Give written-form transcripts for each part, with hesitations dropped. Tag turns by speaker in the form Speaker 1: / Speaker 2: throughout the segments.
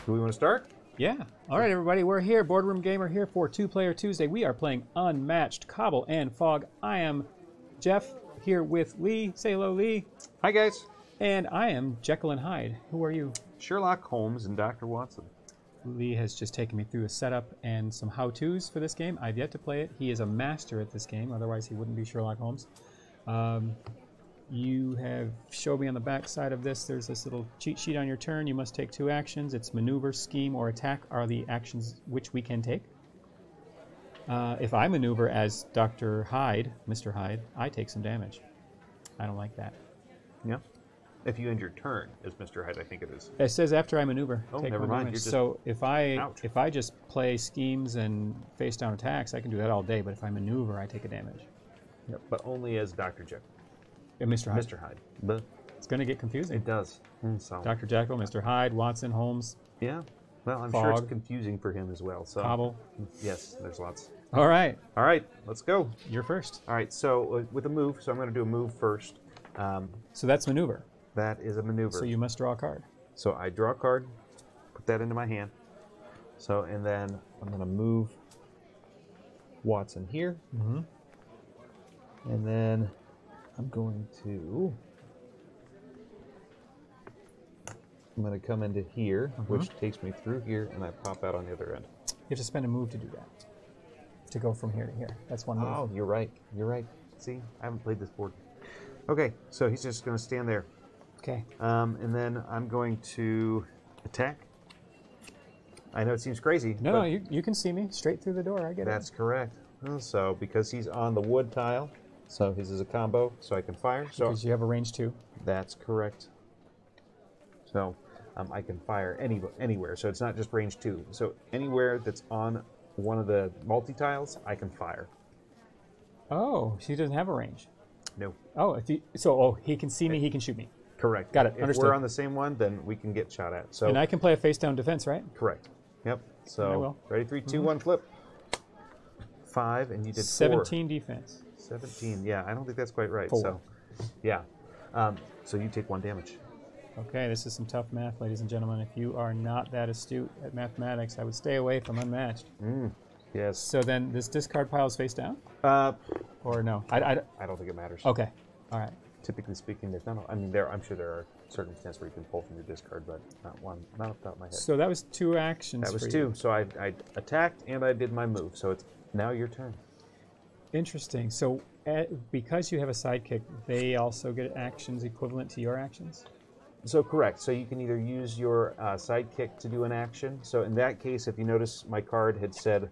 Speaker 1: Do we want to start?
Speaker 2: Yeah. All right, everybody. We're here. Boardroom Gamer here for Two Player Tuesday. We are playing Unmatched Cobble and Fog. I am Jeff here with Lee. Say hello, Lee.
Speaker 1: Hi, guys.
Speaker 2: And I am Jekyl and Hyde. Who are you?
Speaker 1: Sherlock Holmes and Dr. Watson.
Speaker 2: Lee has just taken me through a setup and some how-tos for this game. I've yet to play it. He is a master at this game. Otherwise, he wouldn't be Sherlock Holmes. You have showed me on the back side of this, there's this little cheat sheet on your turn. You must take 2 actions. It's maneuver, scheme, or attack are the actions which we can take. If I maneuver as Dr. Hyde, Mr. Hyde, I take some damage. I don't like that.
Speaker 1: Yeah. If you end your turn as Mr. Hyde, I think it is.
Speaker 2: It says after I maneuver.
Speaker 1: Oh,
Speaker 2: take
Speaker 1: never mind. You're just
Speaker 2: so if I just play schemes and face down attacks, I can do that all day. But if I maneuver, I take a damage.
Speaker 1: Yep. But only as Dr. Jekyll.
Speaker 2: Mr. Hyde.
Speaker 1: Mr. Hyde. But
Speaker 2: it's going to get confusing.
Speaker 1: it does. So.
Speaker 2: Dr. Jekyll, Mr. Hyde, Watson, Holmes.
Speaker 1: Yeah. Well, I'm
Speaker 2: Fog.
Speaker 1: sure it's confusing for him as well. So.
Speaker 2: Cobble.
Speaker 1: Yes, there's lots.
Speaker 2: All right.
Speaker 1: All right, let's go.
Speaker 2: You're first.
Speaker 1: All right, so with a move, so I'm going to do a move first.
Speaker 2: So that's maneuver.
Speaker 1: That is a maneuver.
Speaker 2: So you must draw a card.
Speaker 1: So I draw a card, put that into my hand. So, and then I'm going to move Watson here.
Speaker 2: Mm-hmm.
Speaker 1: And then I'm going to come into here, which takes me through here, and I pop out on the other end.
Speaker 2: You have to spend a move to do that. To go from here to here. That's one move.
Speaker 1: Oh, you're right. You're right. See, I haven't played this board. Okay, so he's just going to stand there.
Speaker 2: Okay.
Speaker 1: And then I'm going to attack. I know it seems crazy.
Speaker 2: No, you can see me straight through the door. I get
Speaker 1: That's
Speaker 2: it.
Speaker 1: correct. So because he's on the wood tile, so his is a combo, so I can fire. So
Speaker 2: Because you have a range 2.
Speaker 1: that's correct. So I can fire anywhere. So it's not just range 2. So anywhere that's on one of the multi-tiles, I can fire.
Speaker 2: Oh, she doesn't have a range.
Speaker 1: No.
Speaker 2: Oh, he can see me, he can shoot me.
Speaker 1: Correct.
Speaker 2: Got it.
Speaker 1: If
Speaker 2: Understood.
Speaker 1: we're on the same one, then we can get shot at. So
Speaker 2: And I can play a face-down defense, right?
Speaker 1: correct. Yep.
Speaker 2: I
Speaker 1: So
Speaker 2: will.
Speaker 1: ready, 3, 2, 1, flip. 5, and you did
Speaker 2: 17 defense.
Speaker 1: 17. Yeah, I don't think that's quite right.
Speaker 2: 4.
Speaker 1: So, yeah. So you take 1 damage.
Speaker 2: Okay, this is some tough math, ladies and gentlemen. If you are not that astute at mathematics, I would stay away from Unmatched.
Speaker 1: Yes.
Speaker 2: So then this discard pile is face down? Or no?
Speaker 1: I don't think it matters.
Speaker 2: Okay. All right.
Speaker 1: Typically speaking, there's not. I'm sure there are circumstances where you can pull from your discard, but not off the top of my head.
Speaker 2: So that was 2 actions.
Speaker 1: That was
Speaker 2: for
Speaker 1: 2.
Speaker 2: you.
Speaker 1: So I attacked and I did my move. So it's now your turn.
Speaker 2: Interesting. So because you have a sidekick, they also get actions equivalent to your actions?
Speaker 1: So correct. So you can either use your sidekick to do an action. So in that case, if you notice, my card had said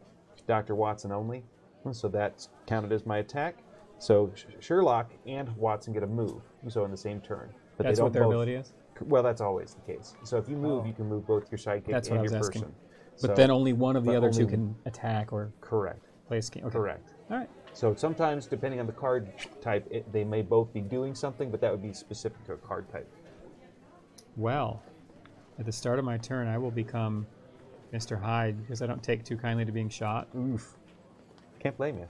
Speaker 1: Dr. Watson only. So that's counted as my attack. So Sherlock and Watson get a move. So in the same turn. But
Speaker 2: That's
Speaker 1: they don't
Speaker 2: what their
Speaker 1: both,
Speaker 2: ability is?
Speaker 1: Well, that's always the case. So if you move, you can move both your sidekick
Speaker 2: That's
Speaker 1: and
Speaker 2: what I
Speaker 1: your
Speaker 2: was
Speaker 1: person.
Speaker 2: asking. But
Speaker 1: So-
Speaker 2: then only one of the
Speaker 1: but
Speaker 2: other 2
Speaker 1: only-
Speaker 2: can attack or
Speaker 1: Correct.
Speaker 2: play a scheme. Okay.
Speaker 1: Correct.
Speaker 2: All right.
Speaker 1: So sometimes, depending on the card type, they may both be doing something, but that would be specific to a card type.
Speaker 2: Well, at the start of my turn, I will become Mr. Hyde because I don't take too kindly to being shot.
Speaker 1: Oof. Can't blame you.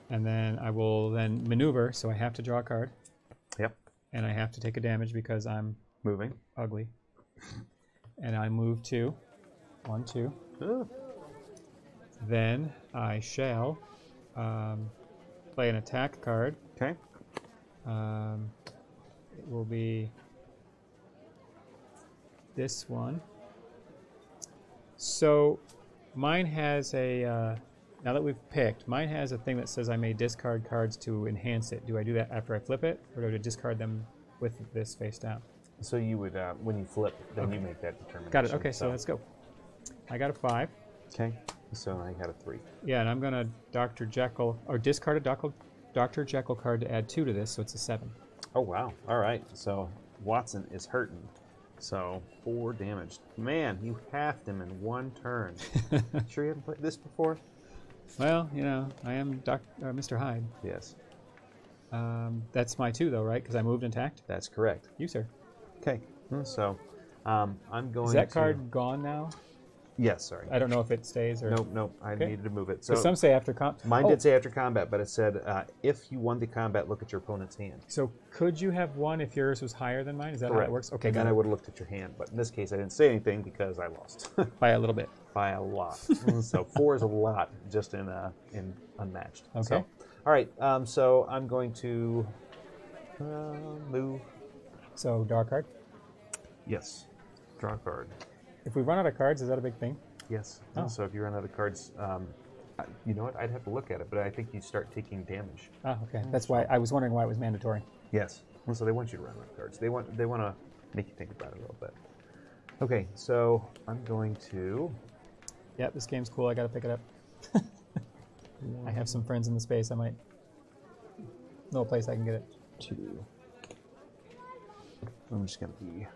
Speaker 2: And then I will then maneuver, so I have to draw a card.
Speaker 1: Yep.
Speaker 2: And I have to take a damage because I'm
Speaker 1: Moving.
Speaker 2: ugly. And I move 2. 1, 2.
Speaker 1: Ooh.
Speaker 2: Then I shall play an attack card.
Speaker 1: Okay.
Speaker 2: It will be this one. So mine has a, now that we've picked, mine has a thing that says I may discard cards to enhance it. Do I do that after I flip it, or do I discard them with this face down?
Speaker 1: So you would, when you flip, then you make that determination.
Speaker 2: Got it. Okay, so let's go. I got a 5.
Speaker 1: Okay. So I had a 3.
Speaker 2: Yeah, and I'm going to Dr. Jekyll, or discard a Dr. Jekyll card to add 2 to this, so it's a 7.
Speaker 1: Oh, wow. All right. So Watson is hurting. So 4 damage. Man, you halved him in 1 turn. Sure you haven't played this before?
Speaker 2: Well, you know, I am Mr. Hyde.
Speaker 1: Yes.
Speaker 2: That's my 2, though, right? Because I moved and attacked?
Speaker 1: That's correct.
Speaker 2: You, sir.
Speaker 1: Okay. So I'm going to...
Speaker 2: Is that card gone now?
Speaker 1: Yes, sorry.
Speaker 2: I don't know if it stays or...
Speaker 1: Nope. I needed to move it.
Speaker 2: So some say after combat.
Speaker 1: Mine did say after combat, but it said if you won the combat, look at your opponent's hand.
Speaker 2: So could you have won if yours was higher than mine? Is that how it works? Okay,
Speaker 1: and then I would have looked at your hand. But in this case, I didn't say anything because I lost.
Speaker 2: By a little bit.
Speaker 1: By a lot. So 4 is a lot just in Unmatched.
Speaker 2: Okay.
Speaker 1: So, all right. So I'm going to move.
Speaker 2: So draw a card?
Speaker 1: Yes. Draw a card.
Speaker 2: If we run out of cards, is that a big thing?
Speaker 1: Yes.
Speaker 2: Oh.
Speaker 1: So if you run out of cards, you know what? I'd have to look at it, but I think you start taking damage.
Speaker 2: Oh, okay. That's why I was wondering why it was mandatory.
Speaker 1: Yes. Well, so they want you to run out of cards. They want to make you think about it a little bit. Okay. So I'm going to.
Speaker 2: Yeah, this game's cool. I got to pick it up. I have some friends in the space. I might know a place I can get it.
Speaker 1: 2. I'm just going to be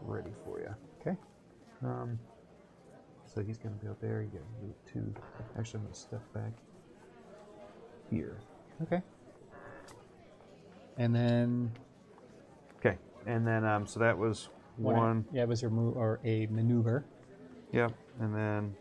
Speaker 1: ready for you.
Speaker 2: Okay.
Speaker 1: So he's going to go there. You got to move 2. Actually, I'm going to step back here.
Speaker 2: Okay. And then.
Speaker 1: Okay. And then, so that was 1.
Speaker 2: Yeah, it was your move or a maneuver.
Speaker 1: Yep. And then.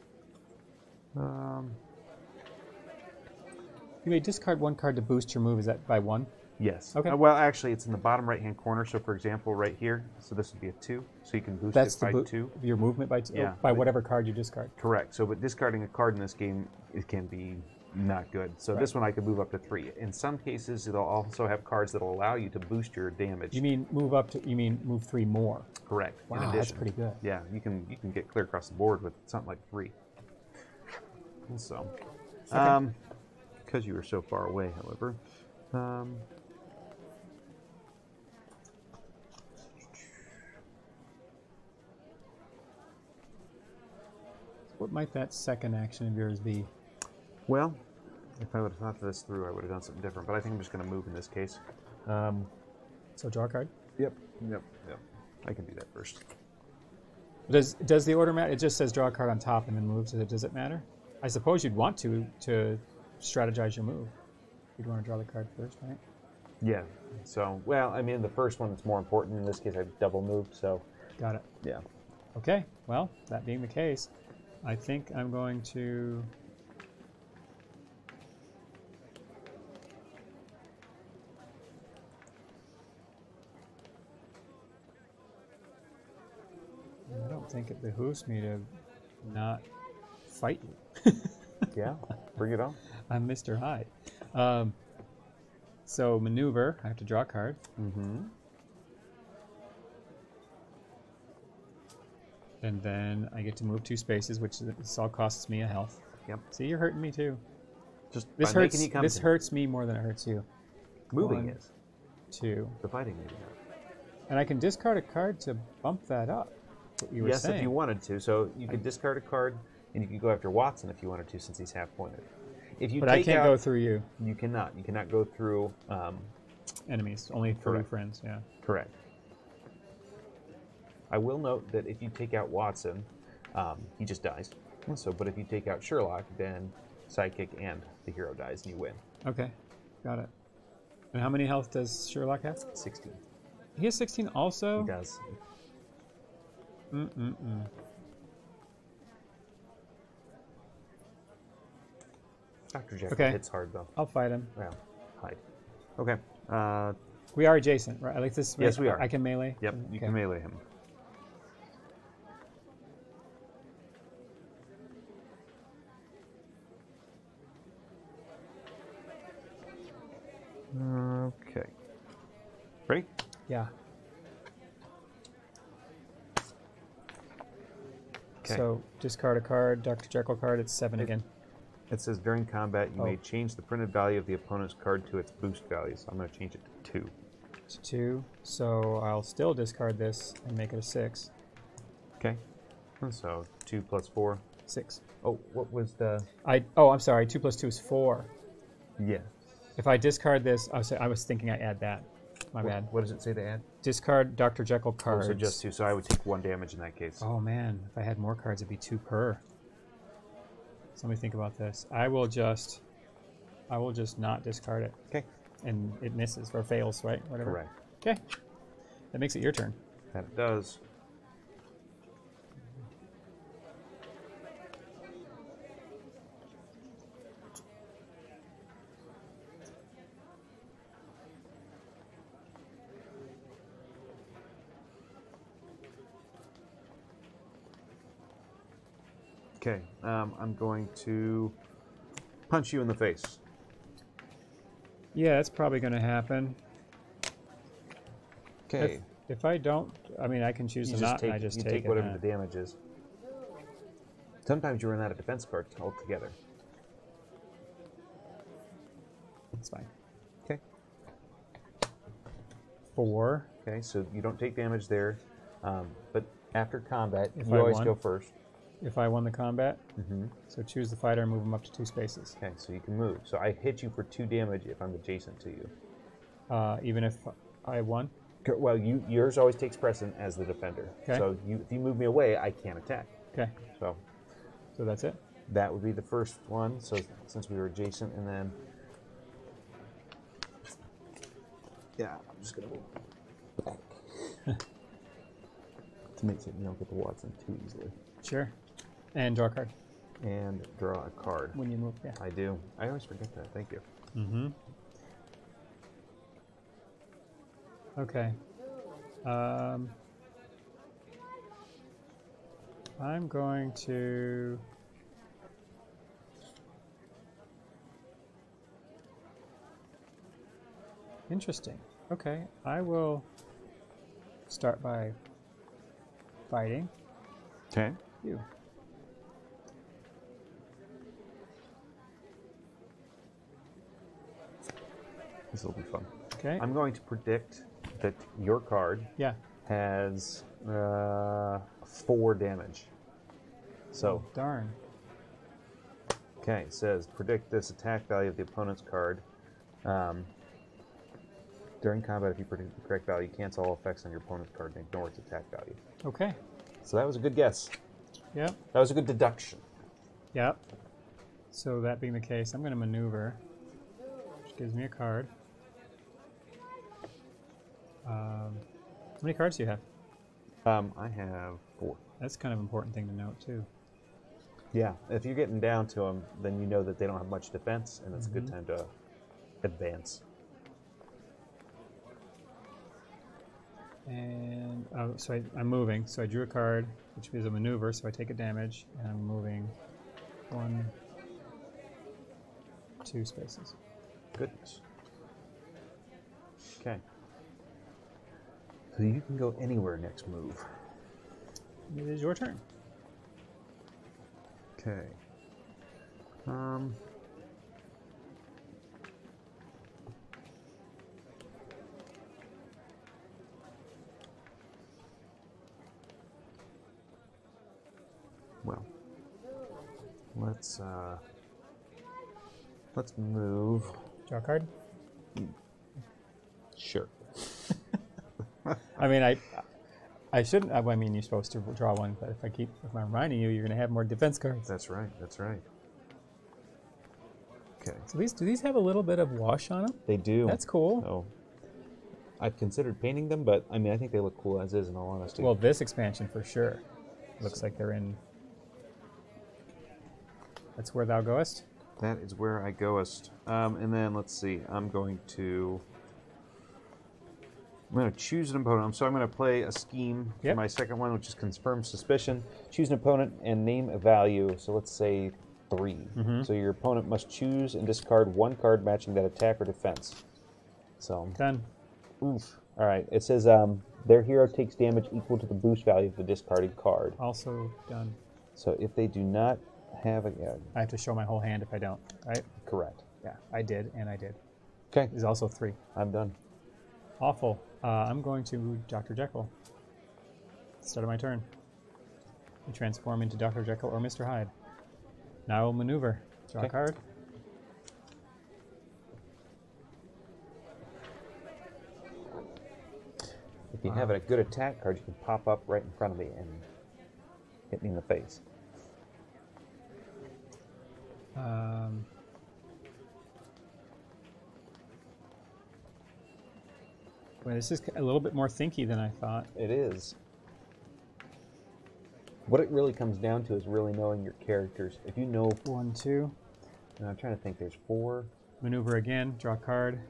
Speaker 2: You may discard 1 card to boost your move. Is that by 1?
Speaker 1: Yes.
Speaker 2: Okay.
Speaker 1: Well, actually, it's in the bottom right-hand corner. So, for example, right here. So this would be a 2. So you can boost it by 2.
Speaker 2: Your movement by 2.
Speaker 1: Yeah.
Speaker 2: By whatever card you discard.
Speaker 1: Correct. So, but discarding a card in this game, it can be not good. So this one I could move up to 3. In some cases, it'll also have cards that'll allow you to boost your damage.
Speaker 2: You mean move up to? You mean move 3 more?
Speaker 1: Correct.
Speaker 2: Wow,
Speaker 1: in addition.
Speaker 2: that's pretty good.
Speaker 1: Yeah, you can get clear across the board with something like 3. And so, because you were so far away, however.
Speaker 2: What might that second action of yours be?
Speaker 1: Well, if I would have thought this through, I would have done something different. But I think I'm just going to move in this case.
Speaker 2: So draw a card.
Speaker 1: Yep. I can do that first.
Speaker 2: Does the order matter? It just says draw a card on top and then move. Does it matter? I suppose you'd want to strategize your move. You'd want to draw the card first, right?
Speaker 1: Yeah. So, well, I mean, the first one is more important. In this case, I double moved, so.
Speaker 2: Got it.
Speaker 1: Yeah.
Speaker 2: Okay. Well, that being the case, I think I'm going to. I don't think it behooves me to not fight you.
Speaker 1: Yeah, bring it on.
Speaker 2: I'm Mr. Hyde. So maneuver, I have to draw a card.
Speaker 1: Mm-hmm.
Speaker 2: And then I get to move 2 spaces, which this all costs me a health.
Speaker 1: Yep.
Speaker 2: See, you're hurting me too.
Speaker 1: Just
Speaker 2: This
Speaker 1: by
Speaker 2: hurts.
Speaker 1: making you come
Speaker 2: This
Speaker 1: to
Speaker 2: hurts me more than it hurts you.
Speaker 1: moving
Speaker 2: 1,
Speaker 1: is.
Speaker 2: 2.
Speaker 1: The fighting maybe not.
Speaker 2: And I can discard a card to bump that up. What you were
Speaker 1: Yes,
Speaker 2: saying.
Speaker 1: if you wanted to. So you could discard a card, and you could go after Watson if you wanted to, since he's half-pointed. If you
Speaker 2: But I
Speaker 1: take
Speaker 2: can't
Speaker 1: out,
Speaker 2: go through you.
Speaker 1: You cannot. You cannot go through.
Speaker 2: Enemies, only through
Speaker 1: Correct.
Speaker 2: friends. Yeah.
Speaker 1: Correct. I will note that if you take out Watson, he just dies. So, but if you take out Sherlock, then sidekick and the hero dies, and you win.
Speaker 2: Okay, got it. And how many health does Sherlock have?
Speaker 1: 16.
Speaker 2: He has 16 also.
Speaker 1: He does. Dr. Jekyll hits hard though.
Speaker 2: I'll fight him.
Speaker 1: Well, hide. Okay.
Speaker 2: We are adjacent, right? Like this.
Speaker 1: Yes, we are.
Speaker 2: I can melee.
Speaker 1: Yep, you can melee him. Okay. Ready?
Speaker 2: Yeah.
Speaker 1: Okay.
Speaker 2: So discard a card, Dr. Jekyll card. It's 7 again.
Speaker 1: It says during combat you may change the printed value of the opponent's card to its boost value. So I'm going to change it to 2.
Speaker 2: It's 2. So I'll still discard this and make it a 6.
Speaker 1: Okay. And so 2 plus 4.
Speaker 2: 6.
Speaker 1: Oh, what was the?
Speaker 2: I'm sorry. 2 plus 2 is 4.
Speaker 1: Yeah.
Speaker 2: If I discard this, I was thinking I add that. My bad.
Speaker 1: What does it say to add?
Speaker 2: Discard Dr. Jekyll cards.
Speaker 1: Oh, so just 2. So I would take 1 damage in that case.
Speaker 2: Oh man, if I had more cards, it'd be 2 per. So let me think about this. I will just not discard it.
Speaker 1: Okay.
Speaker 2: And it misses or fails, right? Whatever.
Speaker 1: Correct.
Speaker 2: Okay. That makes it your turn.
Speaker 1: That it does. Okay, I'm going to punch you in the face.
Speaker 2: Yeah, that's probably going to happen.
Speaker 1: Okay.
Speaker 2: If I don't, I mean, I can choose to not, and I just take it.
Speaker 1: Whatever the damage is. Sometimes you run out of defense cards altogether.
Speaker 2: It's fine.
Speaker 1: Okay.
Speaker 2: 4.
Speaker 1: Okay, so you don't take damage there, but after combat,
Speaker 2: If
Speaker 1: you
Speaker 2: I
Speaker 1: always
Speaker 2: won?
Speaker 1: go first.
Speaker 2: If I won the combat,
Speaker 1: Mm-hmm.
Speaker 2: so choose the fighter and move him up to 2 spaces.
Speaker 1: Okay, so you can move. So I hit you for 2 damage if I'm adjacent to you.
Speaker 2: Even if I won?
Speaker 1: Well, yours always takes precedent as the defender.
Speaker 2: Okay.
Speaker 1: So if you move me away, I can't attack.
Speaker 2: Okay.
Speaker 1: So
Speaker 2: that's it?
Speaker 1: that would be the first one. So since we were adjacent, and then yeah, I'm just gonna move back to make sure you don't get the Watson too easily.
Speaker 2: Sure. And draw a card.
Speaker 1: And draw a card.
Speaker 2: When you move, yeah.
Speaker 1: I do. I always forget that. Thank you.
Speaker 2: Mm-hmm. Okay. I'm going to... Interesting. Okay, I will start by fighting
Speaker 1: Okay.
Speaker 2: you.
Speaker 1: This will be fun.
Speaker 2: Okay.
Speaker 1: I'm going to predict that your card
Speaker 2: Yeah.
Speaker 1: has 4 damage. So,
Speaker 2: Oh, darn.
Speaker 1: okay, it says predict this attack value of the opponent's card. During combat, if you predict the correct value, cancel all effects on your opponent's card and ignore its attack value.
Speaker 2: Okay.
Speaker 1: So that was a good guess.
Speaker 2: Yep.
Speaker 1: That was a good deduction.
Speaker 2: Yep. So that being the case, I'm going to maneuver, which gives me a card. How many cards do you have?
Speaker 1: I have 4.
Speaker 2: That's kind of an important thing to note, too.
Speaker 1: Yeah, if you're getting down to them, then you know that they don't have much defense, and it's a good time to advance.
Speaker 2: And so I'm moving. So I drew a card, which is a maneuver, so I take a damage, and I'm moving 1, 2 spaces.
Speaker 1: Goodness. Okay. So you can go anywhere next move.
Speaker 2: It is your turn.
Speaker 1: Okay. Well, let's move.
Speaker 2: Draw a card.
Speaker 1: Sure.
Speaker 2: I mean, I shouldn't. I mean, you're supposed to draw one, but if I'm reminding you, you're going to have more defense cards.
Speaker 1: That's right. That's right. Okay.
Speaker 2: So do these have a little bit of wash on them?
Speaker 1: They do.
Speaker 2: That's cool.
Speaker 1: So, I've considered painting them, but I mean, I think they look cool as is, in all honesty.
Speaker 2: Well, this expansion for sure. Looks like they're in. That's where thou goest.
Speaker 1: That is where I goest. And then let's see. I'm going to choose an opponent. So I'm going to play a scheme for my second one, which is confirm suspicion. Choose an opponent and name a value. So let's say 3. So your opponent must choose and discard 1 card matching that attack or defense. So
Speaker 2: Done.
Speaker 1: oof. All right. It says their hero takes damage equal to the boost value of the discarded card.
Speaker 2: Also done.
Speaker 1: So if they do not have a
Speaker 2: I have to show my whole hand if I don't, right?
Speaker 1: correct.
Speaker 2: Yeah, I did, and I did.
Speaker 1: Okay.
Speaker 2: There's also 3.
Speaker 1: I'm done.
Speaker 2: Awful. I'm going to Dr. Jekyll. Start of my turn. I transform into Dr. Jekyll or Mr. Hyde. Now I will maneuver. Draw a card.
Speaker 1: If you have a good attack card, you can pop up right in front of me and hit me in the face.
Speaker 2: Well, this is a little bit more thinky than I thought.
Speaker 1: It is. What it really comes down to is really knowing your characters. If you know...
Speaker 2: 1, 2.
Speaker 1: I'm trying to think. There's 4.
Speaker 2: Maneuver again. Draw a card.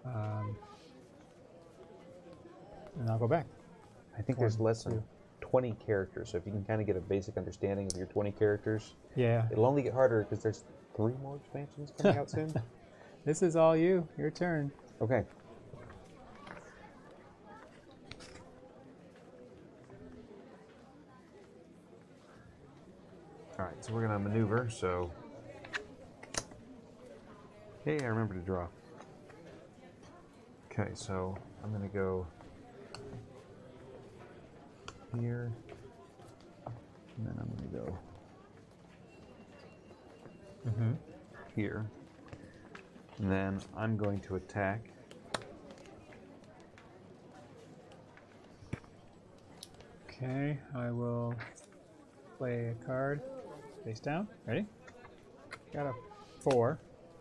Speaker 2: And I'll go back.
Speaker 1: I think there's less than 20 characters. So if you can kind of get a basic understanding of your 20 characters,
Speaker 2: Yeah.
Speaker 1: it'll only get harder because there's 3 more expansions coming out soon.
Speaker 2: This is all you. Your turn.
Speaker 1: Okay. All right, so we're gonna maneuver. So, hey, I remember to draw. Okay, so I'm gonna go here, and then I'm gonna go here, and then I'm going to attack.
Speaker 2: Okay, I will play a card face down. Ready? Got a 4.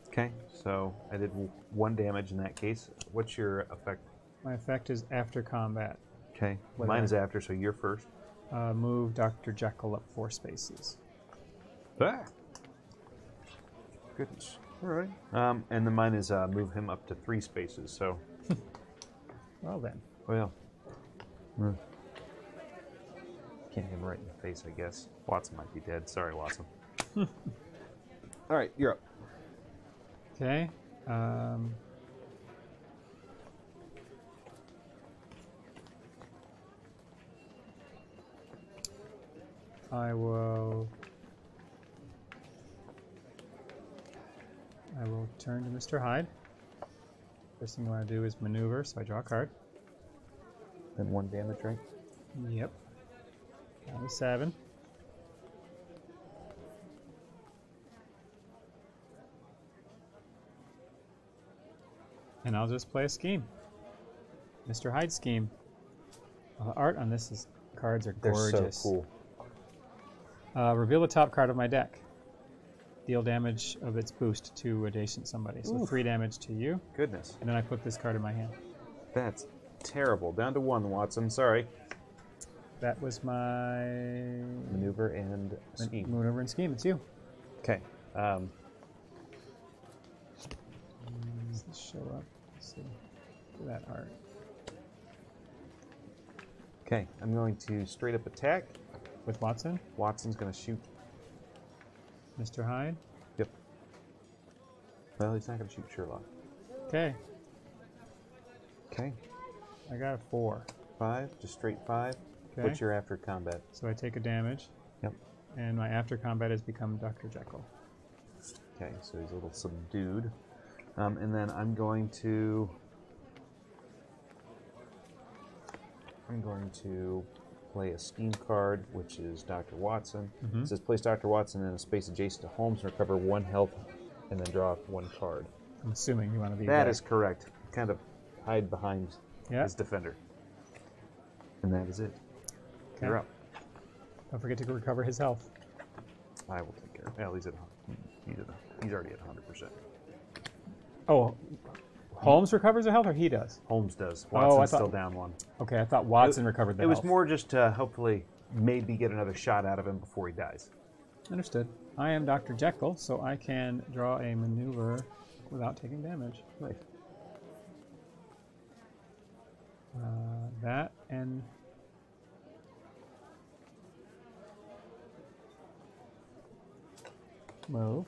Speaker 1: Okay, so I did 1 damage in that case. What's your effect?
Speaker 2: My effect is after combat.
Speaker 1: Okay,
Speaker 2: What
Speaker 1: mine
Speaker 2: am
Speaker 1: is after, so you're first.
Speaker 2: Move Dr. Jekyll up 4 spaces.
Speaker 1: Ah! Goodness. All right. And then mine is move him up to 3 spaces. So.
Speaker 2: Well then.
Speaker 1: Well. Can't hit him right in the face, I guess. Watson might be dead. Sorry, Watson. All right, you're up.
Speaker 2: Okay. I will turn to Mr. Hyde. First thing I want to do is maneuver, so I draw a card.
Speaker 1: Then 1 damage, right?
Speaker 2: Yep. That was 7. And I'll just play a scheme. Mr. Hyde scheme. The art on this cards are gorgeous.
Speaker 1: They're so
Speaker 2: cool. Reveal the top card of my deck. Deal damage of its boost to adjacent somebody. So 3 damage to you.
Speaker 1: Goodness.
Speaker 2: And then I put this card in my hand.
Speaker 1: That's terrible. Down to 1, Watson. Sorry.
Speaker 2: That was my
Speaker 1: Maneuver and scheme.
Speaker 2: maneuver and scheme. It's you.
Speaker 1: Okay.
Speaker 2: Does this show up? Let's see. Look at that art.
Speaker 1: Okay, I'm going to straight up attack.
Speaker 2: With Watson?
Speaker 1: Watson's going to shoot.
Speaker 2: Mr. Hyde?
Speaker 1: Yep. Well, he's not going to shoot Sherlock.
Speaker 2: Okay.
Speaker 1: Okay.
Speaker 2: I got a 4.
Speaker 1: 5, just straight 5.
Speaker 2: Okay.
Speaker 1: What's your after combat?
Speaker 2: So I take a damage.
Speaker 1: Yep.
Speaker 2: And my after combat has become Dr. Jekyll.
Speaker 1: Okay, so he's a little subdued. And then I'm going to play a scheme card, which is Dr. Watson. It says place Dr. Watson in a space adjacent to Holmes and recover 1 health, and then draw 1 card.
Speaker 2: I'm assuming you want to be
Speaker 1: That
Speaker 2: back.
Speaker 1: is correct. Kind of hide behind his defender. And that is it.
Speaker 2: Okay.
Speaker 1: You're up.
Speaker 2: Don't forget to recover his health.
Speaker 1: I will take care of it. Well, he's already at 100%.
Speaker 2: Oh, Holmes recovers a health, or he does?
Speaker 1: Holmes does.
Speaker 2: Oh, I
Speaker 1: Watson's
Speaker 2: thought-
Speaker 1: still down 1.
Speaker 2: Okay, I thought Watson recovered the
Speaker 1: It was
Speaker 2: health.
Speaker 1: more just to hopefully maybe get another shot out of him before he dies.
Speaker 2: Understood. I am Dr. Jekyll, so I can draw a maneuver without taking damage.
Speaker 1: Nice.
Speaker 2: That and move.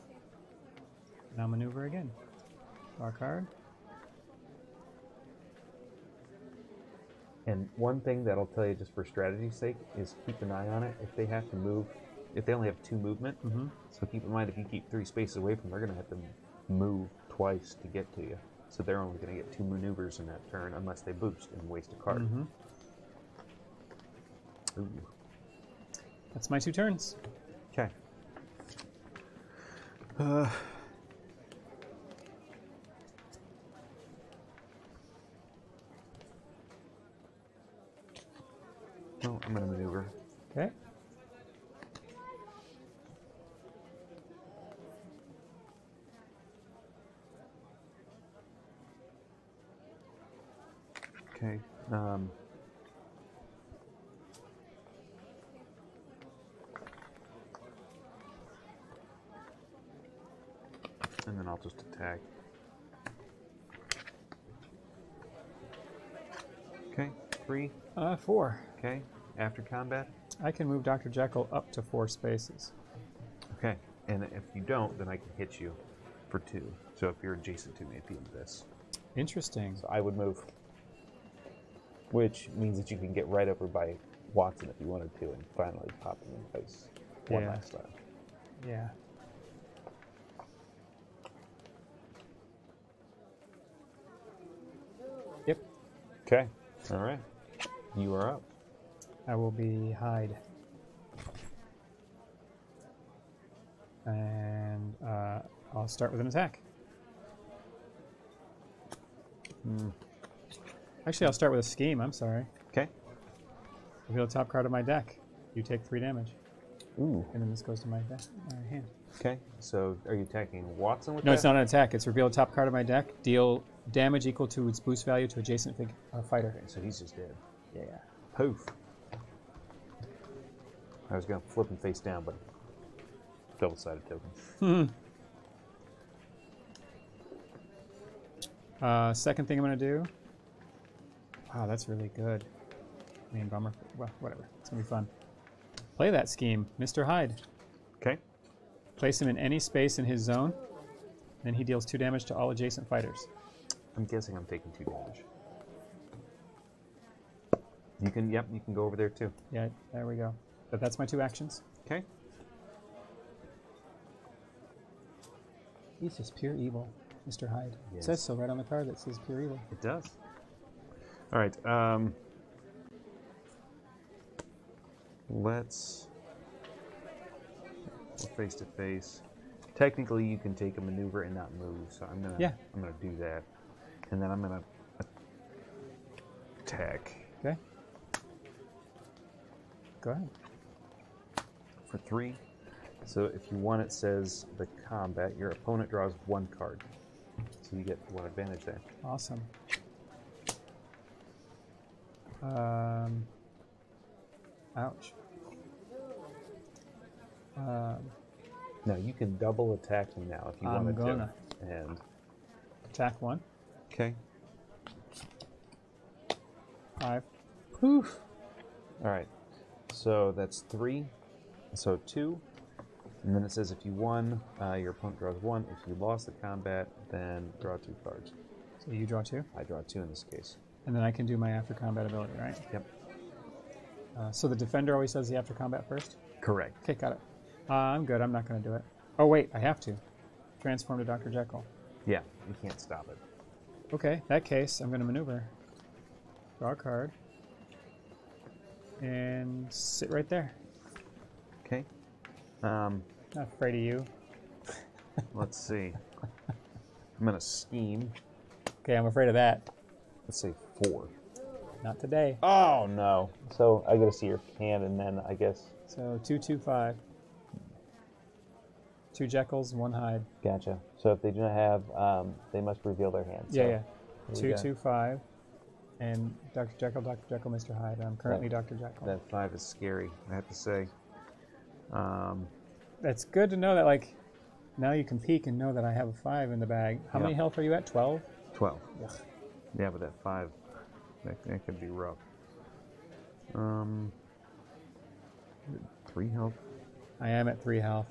Speaker 2: Now maneuver again. Draw a card.
Speaker 1: And one thing that I'll tell you just for strategy's sake is keep an eye on it. If they have to move, if they only have 2 movement, so keep in mind if you keep 3 spaces away from them, they're going to have to move twice to get to you. So they're only going to get 2 maneuvers in that turn unless they boost and waste a card. Ooh.
Speaker 2: That's my 2 turns.
Speaker 1: Okay. Well, I'm going to maneuver.
Speaker 2: Okay.
Speaker 1: Okay. And then I'll just attack. Okay, 3.
Speaker 2: 4.
Speaker 1: Okay, after combat?
Speaker 2: I can move Dr. Jekyll up to 4 spaces.
Speaker 1: Okay. And if you don't, then I can hit you for 2. So if you're adjacent to me at the end of this.
Speaker 2: Interesting.
Speaker 1: So I would move. Which means that you can get right over by Watson if you wanted to and finally pop him in place one last time.
Speaker 2: Yeah. Yep.
Speaker 1: Okay. All right. You are up.
Speaker 2: I will be Hyde. And I'll start with an attack. Actually, I'll start with a scheme. I'm sorry.
Speaker 1: Okay.
Speaker 2: Reveal the top card of my deck. You take 3 damage.
Speaker 1: Ooh.
Speaker 2: And then this goes to my hand.
Speaker 1: Okay. So are you attacking Watson with that?
Speaker 2: No, it's not an attack. It's reveal the top card of my deck. Deal damage equal to its boost value to adjacent fighter.
Speaker 1: Okay, so he's just dead.
Speaker 2: Yeah.
Speaker 1: Poof. I was going to flip him face down, but double-sided token.
Speaker 2: Second thing I'm going to do. Wow, that's really good. I mean, bummer. Well, whatever. It's going to be fun. Play that scheme, Mr. Hyde.
Speaker 1: Okay.
Speaker 2: Place him in any space in his zone. Then he deals 2 damage to all adjacent fighters.
Speaker 1: I'm guessing I'm taking 2 damage. You can go over there too.
Speaker 2: Yeah, there we go. But that's my 2 actions.
Speaker 1: Okay.
Speaker 2: He's just pure evil, Mr. Hyde.
Speaker 1: Yes.
Speaker 2: It says so right on the card that says pure evil.
Speaker 1: It does. All right. Let's face to face. Technically, you can take a maneuver and not move, so I'm gonna do that, and then I'm gonna attack.
Speaker 2: Okay. Go ahead.
Speaker 1: For 3. So if you want, it says the combat. Your opponent draws 1 card, so you get 1 advantage there.
Speaker 2: Awesome. Ouch.
Speaker 1: Now you can double attack me now if you wanted to. And
Speaker 2: attack 1.
Speaker 1: Okay.
Speaker 2: 5.
Speaker 1: Poof. All right. So that's 3. So 2. And then it says if you won, your opponent draws 1. If you lost the combat, then draw 2 cards.
Speaker 2: So you draw 2?
Speaker 1: I draw 2 in this case.
Speaker 2: And then I can do my after combat ability, right?
Speaker 1: Yep.
Speaker 2: So the defender always does the after combat first?
Speaker 1: Correct.
Speaker 2: Okay, got it. I'm good. I'm not going to do it. Oh, wait. I have to. Transform to Dr. Jekyll.
Speaker 1: Yeah, you can't stop it.
Speaker 2: Okay, in that case, I'm going to maneuver. Draw a card. And sit right there.
Speaker 1: Okay.
Speaker 2: Not afraid of you.
Speaker 1: Let's see. I'm going to scheme.
Speaker 2: Okay, I'm afraid of that.
Speaker 1: Let's say 4.
Speaker 2: Not today.
Speaker 1: Oh, no. So I got to see your hand, and then I guess...
Speaker 2: So 2, 2, 5. 2 Jekylls, 1 Hyde.
Speaker 1: Gotcha. So if they do not have, they must reveal their hands.
Speaker 2: Yeah, so 2, 2, 5. And Dr. Jekyll, Mr. Hyde. I'm currently Dr. Jekyll.
Speaker 1: That 5 is scary, I have to say.
Speaker 2: That's good to know that, like, now you can peek and know that I have a 5 in the bag. How many health are you at? 12?
Speaker 1: 12. Ugh. Yeah, but that 5, that could be rough. 3 health.
Speaker 2: I am at 3 health.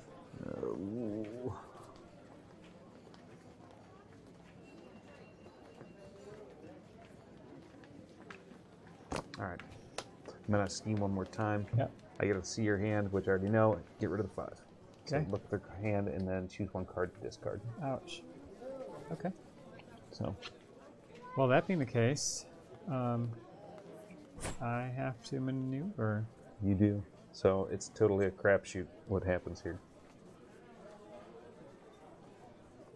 Speaker 1: All right. I'm going to scheme one more time.
Speaker 2: Yep.
Speaker 1: I get to see your hand, which I already know. Get rid of the 5.
Speaker 2: Okay.
Speaker 1: So look at their hand and then choose 1 card to discard.
Speaker 2: Ouch. Okay.
Speaker 1: So.
Speaker 2: Well, that being the case, I have to maneuver.
Speaker 1: You do. So it's totally a crapshoot what happens here.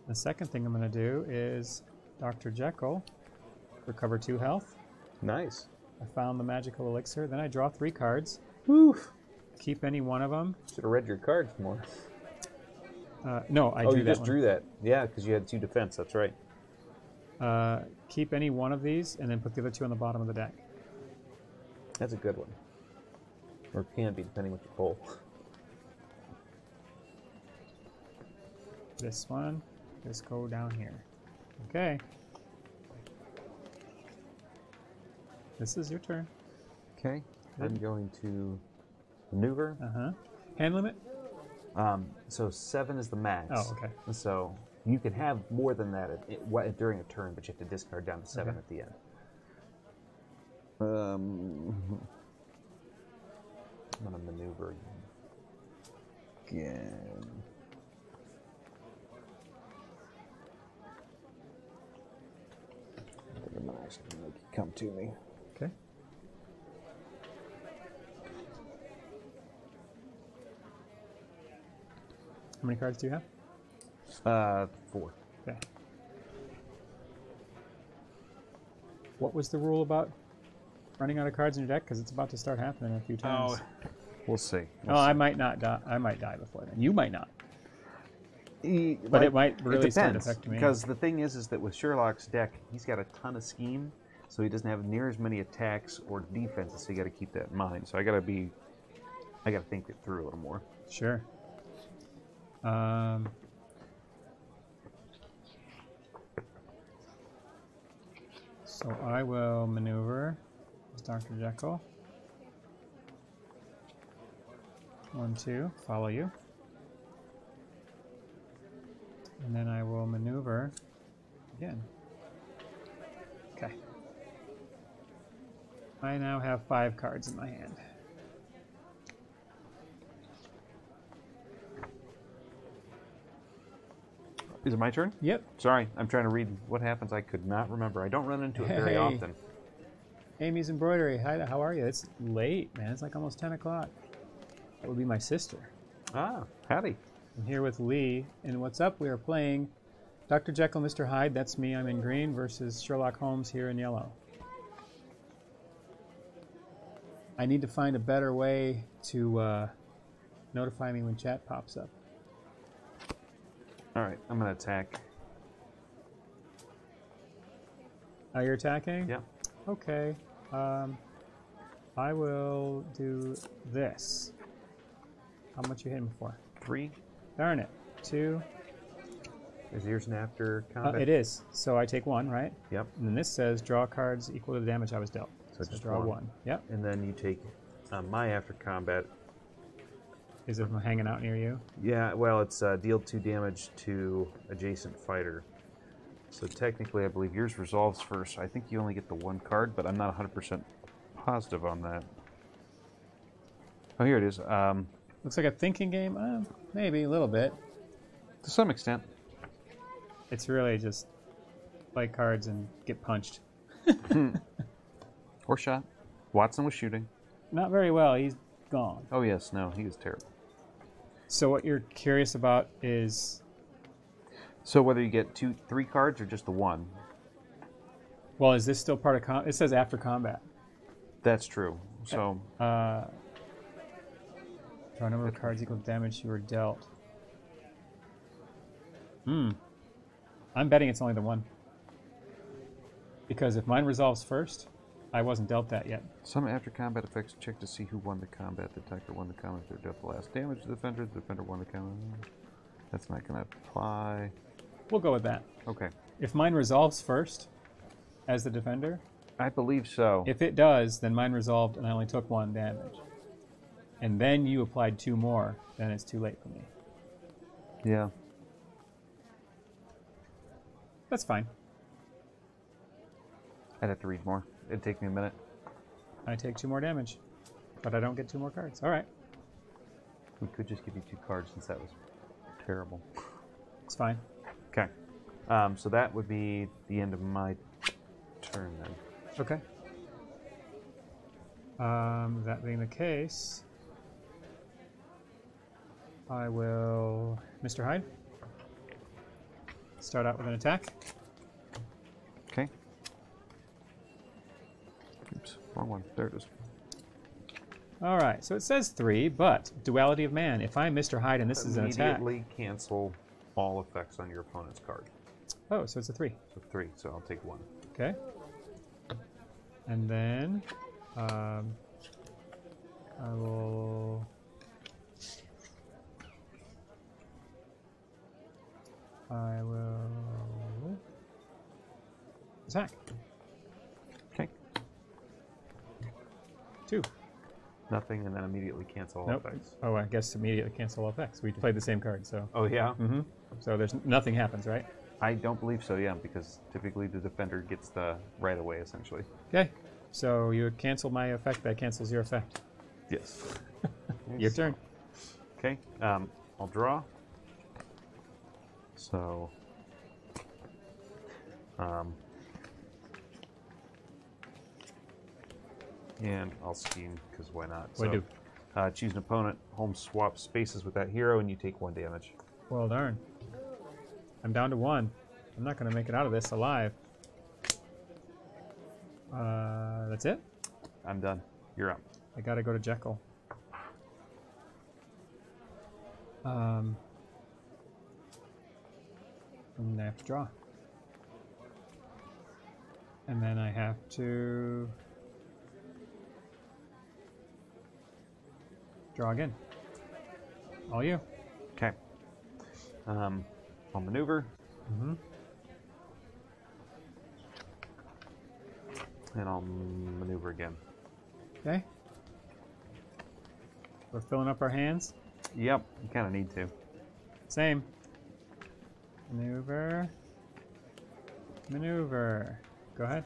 Speaker 2: The second thing I'm going to do is Dr. Jekyll, recover 2 health.
Speaker 1: Nice.
Speaker 2: I found the magical elixir. Then I draw 3 cards.
Speaker 1: Oof.
Speaker 2: Keep any one of them.
Speaker 1: Should have read your cards more.
Speaker 2: No, I drew that one.
Speaker 1: Oh, you just drew that. Yeah, because you had 2 defense. That's right.
Speaker 2: Keep any one of these, and then put the other 2 on the bottom of the deck.
Speaker 1: That's a good one. Or can be, depending what you pull.
Speaker 2: This one. Just go down here. Okay. This is your turn.
Speaker 1: Okay. I'm going to maneuver.
Speaker 2: Hand limit?
Speaker 1: So 7 is the max.
Speaker 2: Oh, okay.
Speaker 1: So you can have more than that during a turn, but you have to discard down to 7 at the end. I'm going to maneuver again. Come to me.
Speaker 2: Okay. How many cards do you have?
Speaker 1: 4.
Speaker 2: Okay. What was the rule about running out of cards in your deck? Because it's about to start happening a few times.
Speaker 1: We'll see.
Speaker 2: I might not die. I might die before then. You might not. But
Speaker 1: Like,
Speaker 2: it might really
Speaker 1: it
Speaker 2: start
Speaker 1: depends,
Speaker 2: affecting me.
Speaker 1: because the thing is that with Sherlock's deck, he's got a ton of scheme, so he doesn't have near as many attacks or defenses. So you got to keep that in mind. So I got to think it through a little more.
Speaker 2: Sure. So I will maneuver as Dr. Jekyll. 1, 2, follow you. And then I will maneuver again. Okay. I now have 5 cards in my hand.
Speaker 1: Is it my turn?
Speaker 2: Yep.
Speaker 1: Sorry, I'm trying to read what happens. I could not remember. I don't run into it very often.
Speaker 2: Amy's Embroidery. Hi, how are you? It's late, man. It's like almost 10 o'clock. That would be my sister.
Speaker 1: Ah, howdy.
Speaker 2: I'm here with Lee, and what's up? We are playing Dr. Jekyll and Mr. Hyde. That's me. I'm in green versus Sherlock Holmes here in yellow. I need to find a better way to notify me when chat pops up.
Speaker 1: All right, I'm going to attack.
Speaker 2: Oh, you're attacking?
Speaker 1: Yeah.
Speaker 2: Okay. I will do this. How much you hitting me for?
Speaker 1: 3.
Speaker 2: Darn it. 2.
Speaker 1: Is yours an after combat?
Speaker 2: It is. So I take 1, right?
Speaker 1: Yep.
Speaker 2: And then this says draw cards equal to the damage I was dealt.
Speaker 1: So just
Speaker 2: draw
Speaker 1: 1.
Speaker 2: 1. Yep.
Speaker 1: And then you take my after combat.
Speaker 2: Is it hanging out near you?
Speaker 1: Yeah, well, it's deal 2 damage to adjacent fighter. So technically, I believe yours resolves first. I think you only get the 1 card, but I'm not 100% positive on that. Oh, here it is.
Speaker 2: Looks like a thinking game. Maybe a little bit.
Speaker 1: To some extent.
Speaker 2: It's really just play cards and get punched.
Speaker 1: Or shot. Watson was shooting.
Speaker 2: Not very well. He's gone.
Speaker 1: Oh, yes. No, he was terrible.
Speaker 2: So what you're curious about is...
Speaker 1: So whether you get 2, 3 cards or just the 1.
Speaker 2: Well, is this still part of... It says after combat.
Speaker 1: That's true. So...
Speaker 2: draw a number of cards equal to damage you were dealt. I'm betting it's only the 1. Because if mine resolves first, I wasn't dealt that yet.
Speaker 1: Some after combat effects check to see who won the combat. The attacker won the combat. They dealt the last damage to the defender. The defender won the combat. That's not going to apply.
Speaker 2: We'll go with that.
Speaker 1: Okay.
Speaker 2: If mine resolves first, as the defender,
Speaker 1: I believe so.
Speaker 2: if it does, then mine resolved and I only took 1 damage. And then you applied 2 more, then it's too late for me.
Speaker 1: Yeah.
Speaker 2: That's fine.
Speaker 1: I'd have to read more. It'd take me a minute.
Speaker 2: I take 2 more damage, but I don't get 2 more cards. All right.
Speaker 1: We could just give you 2 cards since that was terrible.
Speaker 2: It's fine.
Speaker 1: Okay. So that would be the end of my turn then.
Speaker 2: Okay. That being the case, I will... Mr. Hyde? Start out with an attack.
Speaker 1: Okay. Oops, wrong one. There it is.
Speaker 2: All right, so it says 3, but duality of man. If I'm Mr. Hyde and this is an attack...
Speaker 1: Immediately cancel all effects on your opponent's card.
Speaker 2: Oh, so it's a 3.
Speaker 1: So 3, so I'll take 1.
Speaker 2: Okay. And then I will... attack.
Speaker 1: Okay.
Speaker 2: 2.
Speaker 1: Nothing, and then immediately cancel all
Speaker 2: Nope.
Speaker 1: effects.
Speaker 2: Oh, I guess immediately cancel all effects. We played the same card, so.
Speaker 1: Oh, yeah?
Speaker 2: Mm-hmm. So there's nothing happens, right?
Speaker 1: I don't believe so, yeah, because typically the defender gets the right away, essentially.
Speaker 2: Okay. So you cancel my effect, that cancels your effect.
Speaker 1: Yes.
Speaker 2: Your turn.
Speaker 1: Okay, I'll draw. So, and I'll scheme, because why not?
Speaker 2: Why do?
Speaker 1: Choose an opponent, Holmes swap spaces with that hero, and you take 1 damage.
Speaker 2: Well, darn. I'm down to 1. I'm not going to make it out of this alive. That's it?
Speaker 1: I'm done. You're up.
Speaker 2: I got to go to Jekyll. And I have to draw. And then I have to draw again. All you.
Speaker 1: Okay. I'll maneuver.
Speaker 2: Mm-hmm.
Speaker 1: And I'll maneuver again.
Speaker 2: Okay. We're filling up our hands.
Speaker 1: Yep, you kind of need to.
Speaker 2: Same. Maneuver. Maneuver. Go ahead.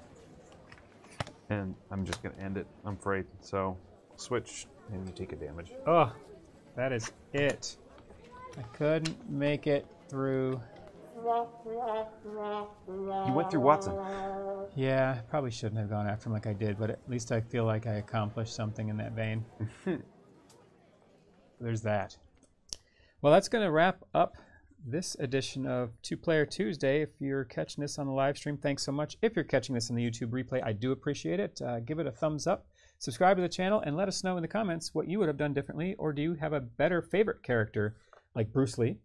Speaker 1: And I'm just going to end it, I'm afraid. So, switch, and you take a damage.
Speaker 2: Oh, that is it. I couldn't make it through.
Speaker 1: You went through Watson.
Speaker 2: Yeah, probably shouldn't have gone after him like I did, but at least I feel like I accomplished something in that vein. There's that. Well, that's going to wrap up this edition of Two Player Tuesday. If you're catching this on the live stream, thanks so much. If you're catching this on the YouTube replay, I do appreciate it. Give it a thumbs up, subscribe to the channel, and let us know in the comments what you would have done differently, or do you have a better favorite character like Bruce Lee?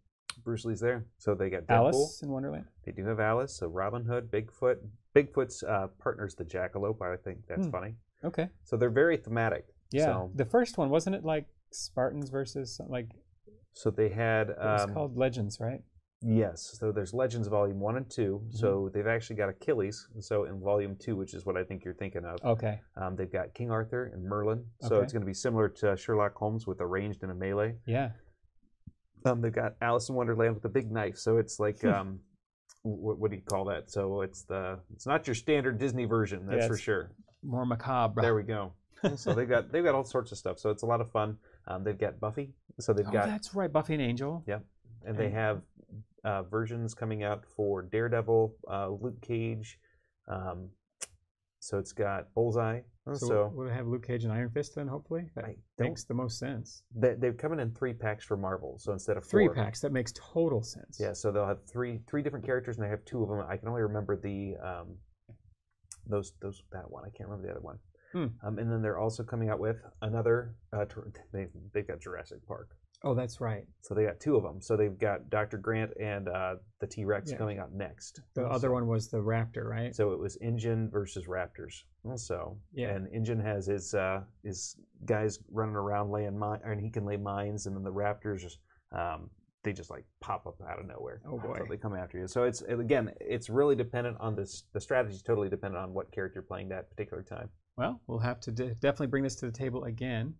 Speaker 1: Bruce Lee's there. So they got Deadpool.
Speaker 2: Alice in Wonderland.
Speaker 1: They do have Alice, so Robin Hood, Bigfoot. Bigfoot's partner's the Jackalope. I think that's funny.
Speaker 2: Okay.
Speaker 1: So they're very thematic.
Speaker 2: Yeah.
Speaker 1: So,
Speaker 2: The first one, wasn't it like Spartans versus like...
Speaker 1: so they had...
Speaker 2: It was called Legends, right?
Speaker 1: Yes. So there's Legends Volume 1 and 2. So they've actually got Achilles. So in Volume 2, which is what I think you're thinking of.
Speaker 2: Okay.
Speaker 1: They've got King Arthur and Merlin. So
Speaker 2: Okay.
Speaker 1: it's going to be similar to Sherlock Holmes with a ranged and a melee.
Speaker 2: Yeah.
Speaker 1: They've got Alice in Wonderland with a big knife. So it's like... what do you call that? So it's not your standard Disney version, that's for sure.
Speaker 2: More macabre.
Speaker 1: There we go. So they've got all sorts of stuff. So it's a lot of fun. They've got Buffy. So they've got
Speaker 2: that's right, Buffy and Angel.
Speaker 1: Yep. And they have versions coming out for Daredevil, Luke Cage. So it's got Bullseye.
Speaker 2: So we'll have Luke Cage and Iron Fist then, hopefully? That makes the most sense.
Speaker 1: They're coming in 3 packs for Marvel. So instead of 4.
Speaker 2: 3 packs, that makes total sense.
Speaker 1: Yeah, so they'll have three different characters, and they have 2 of them. I can only remember the that one. I can't remember the other one. And then they're also coming out with another. They've got Jurassic Park.
Speaker 2: Oh, that's right.
Speaker 1: So they got 2 of them. So they've got Dr. Grant and the T-Rex coming out next.
Speaker 2: The other one was the Raptor, right?
Speaker 1: So it was Injun versus Raptors. Also, and Injun has his guys running around laying mines, and he can lay mines, and then the Raptors just they just like pop up out of nowhere.
Speaker 2: Oh boy!
Speaker 1: So they come after you. So it's really dependent on this. The strategy is totally dependent on what character you're playing that particular time.
Speaker 2: Well, we'll have to definitely bring this to the table again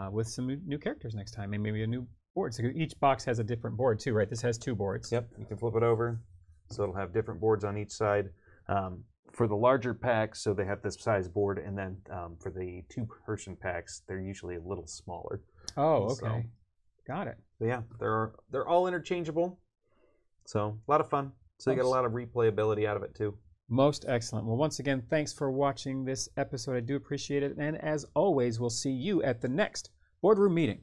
Speaker 2: with some new characters next time, and maybe a new board. So each box has a different board too, right? This has 2 boards.
Speaker 1: Yep, you can flip it over, so it'll have different boards on each side. For the larger packs, so they have this size board, and then for the 2-person packs, they're usually a little smaller.
Speaker 2: Oh, okay. Got it.
Speaker 1: So yeah, they're all interchangeable. So a lot of fun. So you get a lot of replayability out of it too.
Speaker 2: Most excellent. Well, once again, thanks for watching this episode. I do appreciate it. And as always, we'll see you at the next boardroom meeting.